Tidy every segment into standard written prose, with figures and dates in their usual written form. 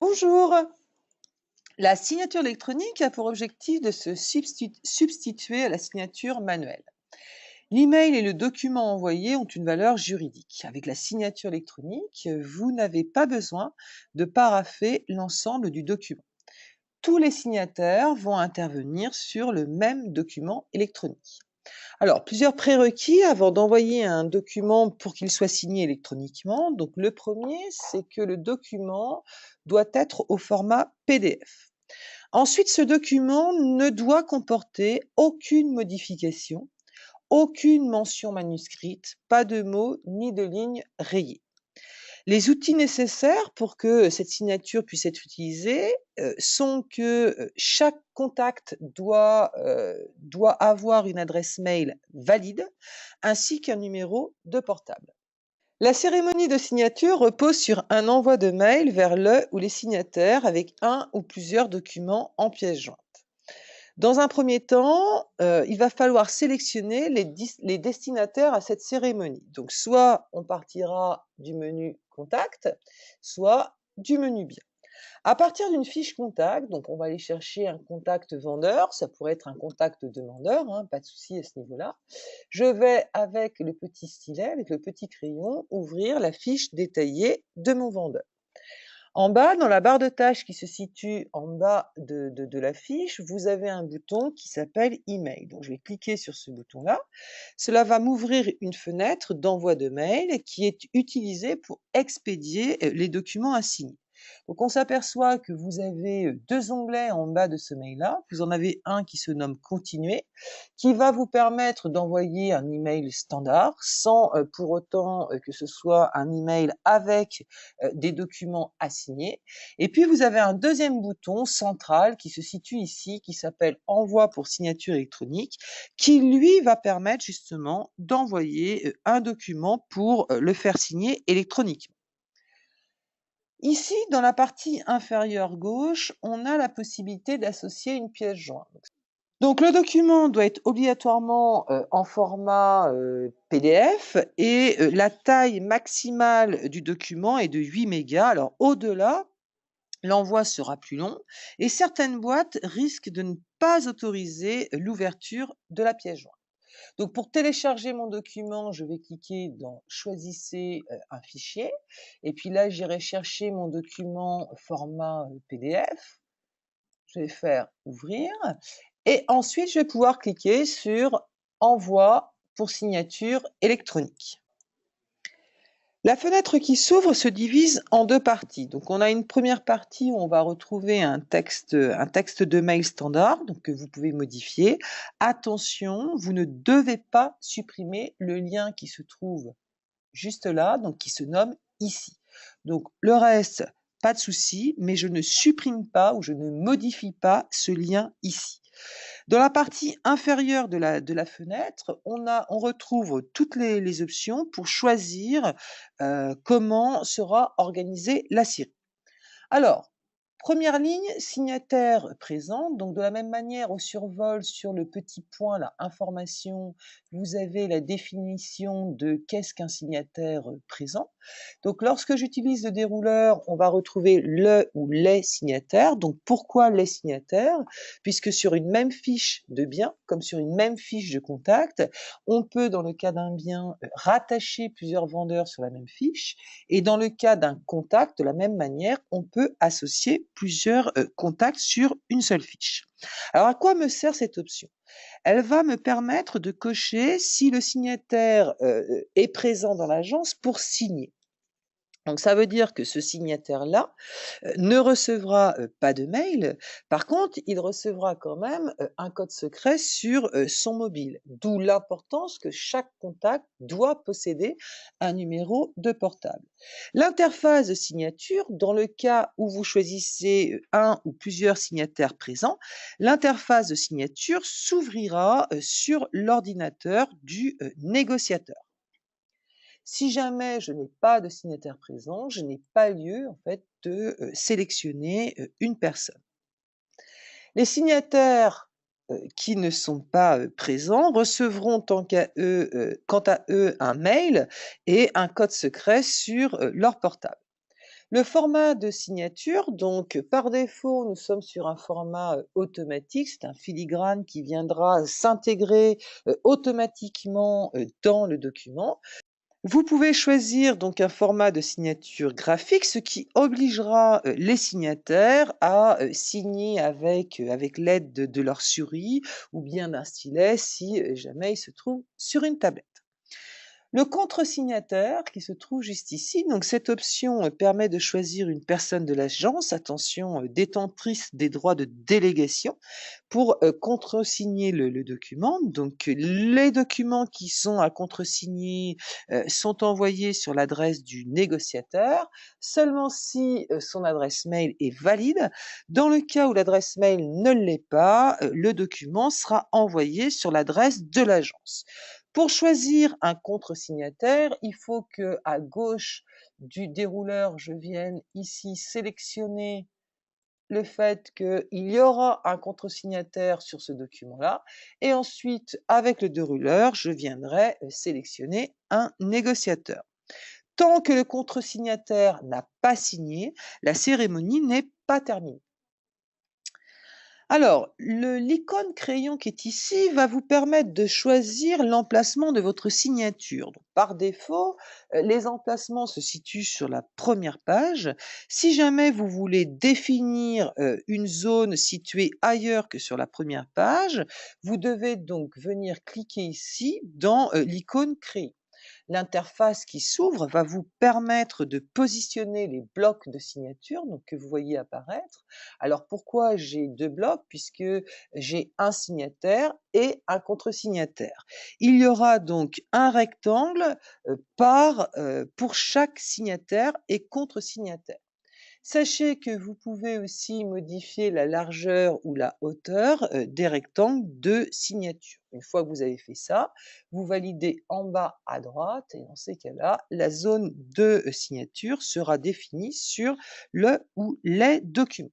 Bonjour. La signature électronique a pour objectif de se substituer à la signature manuelle. L'email et le document envoyé ont une valeur juridique. Avec la signature électronique, vous n'avez pas besoin de parapher l'ensemble du document. Tous les signataires vont intervenir sur le même document électronique. Alors, plusieurs prérequis avant d'envoyer un document pour qu'il soit signé électroniquement. Donc, le premier, c'est que le document doit être au format PDF. Ensuite, ce document ne doit comporter aucune modification, aucune mention manuscrite, pas de mots ni de lignes rayées. Les outils nécessaires pour que cette signature puisse être utilisée sont que chaque contact doit avoir une adresse mail valide ainsi qu'un numéro de portable. La cérémonie de signature repose sur un envoi de mail vers le ou les signataires avec un ou plusieurs documents en pièces jointes. Dans un premier temps, il va falloir sélectionner les destinataires à cette cérémonie. Donc soit on partira du menu contact, soit du menu bien. À partir d'une fiche contact, donc on va aller chercher un contact vendeur, ça pourrait être un contact demandeur, hein, pas de souci à ce niveau-là. Je vais, avec le petit stylet, avec le petit crayon, ouvrir la fiche détaillée de mon vendeur. En bas, dans la barre de tâches qui se situe en bas de la fiche, vous avez un bouton qui s'appelle Email. Donc, je vais cliquer sur ce bouton-là. Cela va m'ouvrir une fenêtre d'envoi de mail qui est utilisée pour expédier les documents à signer. Donc, on s'aperçoit que vous avez deux onglets en bas de ce mail-là. Vous en avez un qui se nomme Continuer, qui va vous permettre d'envoyer un email standard sans pour autant que ce soit un email avec des documents à signer. Et puis, vous avez un deuxième bouton central qui se situe ici, qui s'appelle Envoi pour signature électronique, qui lui va permettre justement d'envoyer un document pour le faire signer électroniquement. Ici, dans la partie inférieure gauche, on a la possibilité d'associer une pièce jointe. Donc le document doit être obligatoirement en format PDF et la taille maximale du document est de 8 mégas. Alors au-delà, l'envoi sera plus long et certaines boîtes risquent de ne pas autoriser l'ouverture de la pièce jointe. Donc pour télécharger mon document, je vais cliquer dans Choisissez un fichier et puis là j'irai chercher mon document format PDF. Je vais faire Ouvrir et ensuite je vais pouvoir cliquer sur Envoi pour signature électronique. La fenêtre qui s'ouvre se divise en deux parties. Donc, on a une première partie où on va retrouver un texte de mail standard, donc que vous pouvez modifier. Attention, vous ne devez pas supprimer le lien qui se trouve juste là, donc qui se nomme ici. Donc, le reste, pas de souci, mais je ne supprime pas ou je ne modifie pas ce lien ici. Dans la partie inférieure de la fenêtre, on retrouve toutes les options pour choisir comment sera organisée la série. Alors, première ligne, signataire présent. Donc, de la même manière, au survol, sur le petit point, là, information, vous avez la définition de qu'est-ce qu'un signataire présent. Donc, lorsque j'utilise le dérouleur, on va retrouver le ou les signataires. Donc, pourquoi les signataires? Puisque sur une même fiche de bien, comme sur une même fiche de contact, on peut, dans le cas d'un bien, rattacher plusieurs vendeurs sur la même fiche. Et dans le cas d'un contact, de la même manière, on peut associer plusieurs contacts sur une seule fiche. Alors, à quoi me sert cette option? Elle va me permettre de cocher si le signataire est présent dans l'agence pour signer. Donc ça veut dire que ce signataire-là ne recevra pas de mail. Par contre, il recevra quand même un code secret sur son mobile. D'où l'importance que chaque contact doit posséder un numéro de portable. L'interface de signature, dans le cas où vous choisissez un ou plusieurs signataires présents, l'interface de signature s'ouvrira sur l'ordinateur du négociateur. Si jamais je n'ai pas de signataire présent, je n'ai pas lieu en fait de sélectionner une personne. Les signataires qui ne sont pas présents recevront quant à eux un mail et un code secret sur leur portable. Le format de signature, donc par défaut, nous sommes sur un format automatique. C'est un filigrane qui viendra s'intégrer automatiquement dans le document. Vous pouvez choisir donc un format de signature graphique, ce qui obligera les signataires à signer avec l'aide de leur souris ou bien d'un stylet si jamais ils se trouvent sur une tablette. Le contre-signataire qui se trouve juste ici, donc cette option permet de choisir une personne de l'agence, attention, détentrice des droits de délégation, pour contresigner le document. Donc les documents qui sont à contresigner sont envoyés sur l'adresse du négociateur, seulement si son adresse mail est valide. Dans le cas où l'adresse mail ne l'est pas, le document sera envoyé sur l'adresse de l'agence. Pour choisir un contre-signataire, il faut que à gauche du dérouleur, je vienne ici sélectionner le fait qu'il y aura un contre-signataire sur ce document-là. Et ensuite, avec le dérouleur, je viendrai sélectionner un négociateur. Tant que le contre-signataire n'a pas signé, la cérémonie n'est pas terminée. Alors, l'icône crayon qui est ici va vous permettre de choisir l'emplacement de votre signature. Donc, par défaut, les emplacements se situent sur la première page. Si jamais vous voulez définir une zone située ailleurs que sur la première page, vous devez donc venir cliquer ici dans l'icône crayon. L'interface qui s'ouvre va vous permettre de positionner les blocs de signature donc, que vous voyez apparaître. Alors pourquoi j'ai deux blocs? Puisque j'ai un signataire et un contre-signataire. Il y aura donc un rectangle pour chaque signataire et contre-signataire. Sachez que vous pouvez aussi modifier la largeur ou la hauteur des rectangles de signature. Une fois que vous avez fait ça, vous validez en bas à droite et dans ces cas-là, la zone de signature sera définie sur le ou les documents.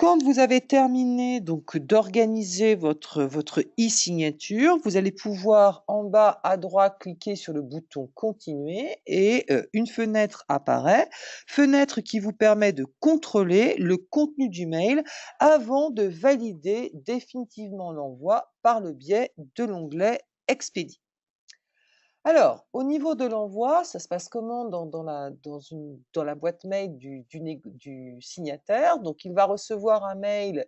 Quand vous avez terminé donc d'organiser votre e-signature, vous allez pouvoir en bas à droite cliquer sur le bouton continuer et une fenêtre apparaît, fenêtre qui vous permet de contrôler le contenu du mail avant de valider définitivement l'envoi par le biais de l'onglet Expédier. Alors, au niveau de l'envoi, ça se passe comment dans la boîte mail du signataire? Donc, il va recevoir un mail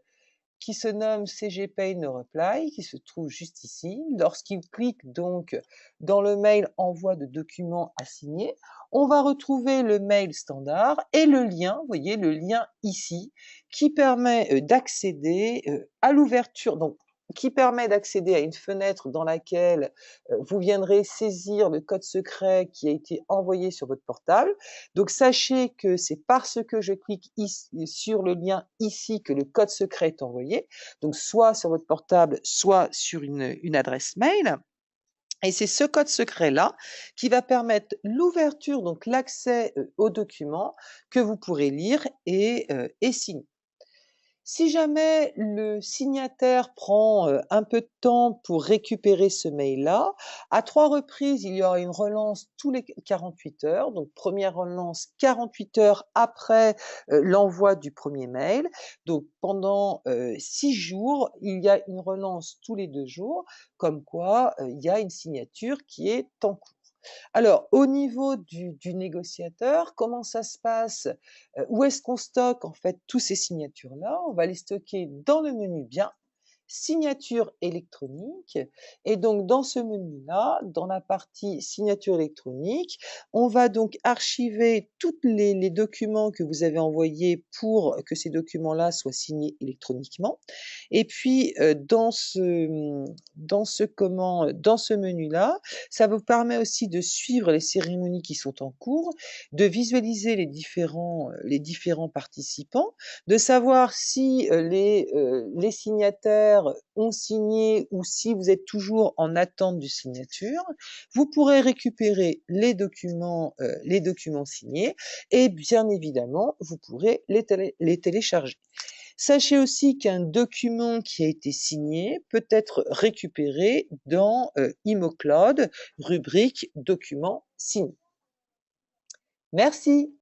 qui se nomme CG Pay No Reply, qui se trouve juste ici. Lorsqu'il clique donc dans le mail envoi de documents à signer, on va retrouver le mail standard et le lien, vous voyez le lien ici, qui permet d'accéder à l'ouverture. Donc, qui permet d'accéder à une fenêtre dans laquelle vous viendrez saisir le code secret qui a été envoyé sur votre portable. Donc sachez que c'est parce que je clique ici, sur le lien ici que le code secret est envoyé, donc soit sur votre portable, soit sur une adresse mail. Et c'est ce code secret-là qui va permettre l'ouverture, donc l'accès aux documents que vous pourrez lire et signer. Si jamais le signataire prend un peu de temps pour récupérer ce mail-là, à 3 reprises, il y aura une relance tous les 48 heures. Donc, première relance 48 heures après l'envoi du premier mail. Donc, pendant 6 jours, il y a une relance tous les 2 jours, comme quoi il y a une signature qui est en cours. Alors, au niveau du négociateur, comment ça se passe? Où est-ce qu'on stocke en fait tous ces signatures-là? On va les stocker dans le menu Bien, signature électronique. Et donc, dans ce menu-là, dans la partie signature électronique, on va donc archiver tous les documents que vous avez envoyés pour que ces documents-là soient signés électroniquement. Et puis, dans ce menu-là, ça vous permet aussi de suivre les cérémonies qui sont en cours, de visualiser les différents participants, de savoir si les signataires ont signé ou si vous êtes toujours en attente de signature. Vous pourrez récupérer les documents signés et bien évidemment, vous pourrez les télécharger. Sachez aussi qu'un document qui a été signé peut être récupéré dans ImoCloud, rubrique documents signés. Merci.